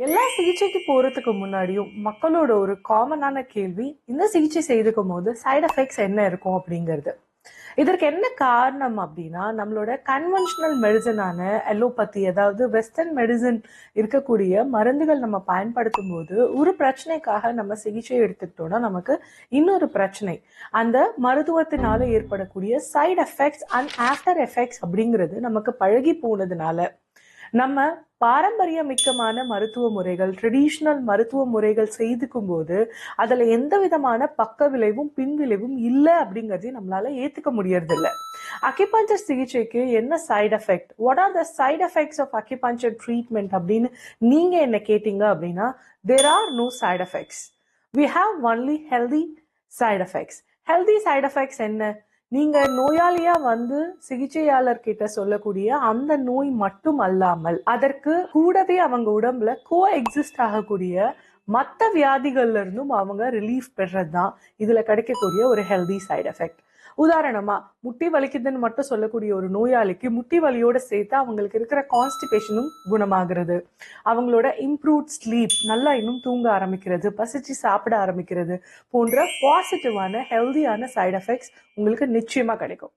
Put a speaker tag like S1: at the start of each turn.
S1: எல்லா சிகிச்சைக்கு போறதுக்கு முன்னாடியும் மக்களோட ஒரு காமனான கேள்வி, இந்த சிகிச்சை செய்துக்கும் போது சைடு எஃபெக்ட்ஸ் என்ன இருக்கும் அப்படிங்கிறது. இதற்கு என்ன காரணம் அப்படின்னா, நம்மளோட கன்வென்ஷனல் மெடிசனான அலோபதி, அதாவது வெஸ்டர்ன் மெடிசன் இருக்கக்கூடிய மருந்துகள் நம்ம பயன்படுத்தும் போது ஒரு பிரச்சனைக்காக நம்ம சிகிச்சை எடுத்துக்கிட்டோம்னா நமக்கு இன்னொரு பிரச்சனை, அந்த மருத்துவத்தினால ஏற்படக்கூடிய side effects and after effects அப்படிங்கிறது நமக்கு பழகி போனதுனால நம்ம பாரம்பரியமிக்கமான மருத்துவ முறைகள், ட்ரெடிஷ்னல் மருத்துவ முறைகள் செய்துக்கும் போது அதுல எந்த விதமான பக்க விளைவும் பின் விளைவும் இல்லை அப்படிங்கறதையும் நம்மளால ஏத்துக்க முடியறது இல்லை. அக்யூபஞ்சர் சிகிச்சைக்கு என்ன side effect, what are the side effects of acupuncture treatment அப்படின்னு நீங்க என்ன கேட்டீங்க அப்படின்னா, there are no side effects. We have only healthy side effects. Healthy side effects என்ன? நீங்க நோயாளியா வந்து சிகிச்சையாளர் கிட்ட சொல்லக்கூடிய அந்த நோய் மட்டும் அல்லாமல் அதற்கு கூடவே அவங்க உடம்புல கோ எக்ஸிஸ்ட் ஆகக்கூடிய மற்ற வியாதிகள்ல இருந்தும் அவங்க ரிலீஃப் பெறதுதான் இதுல கிடைக்கக்கூடிய ஒரு ஹெல்தி சைடு எஃபெக்ட். உதாரணமா, முட்டி வலிக்குதுன்னு மட்டும் சொல்லக்கூடிய ஒரு நோயாளிக்கு முட்டி வலியோட சேர்த்து அவங்களுக்கு இருக்கிற கான்ஸ்டிபேஷனும் குணமாகிறது, அவங்களோட இம்ப்ரூவ்ட் ஸ்லீப், நல்லா இன்னும் தூங்க ஆரம்பிக்கிறது, பசிச்சு சாப்பிட ஆரம்பிக்கிறது போன்ற பாசிட்டிவான ஹெல்தியான சைடு எஃபெக்ட்ஸ் உங்களுக்கு நிச்சயமா கிடைக்கும்.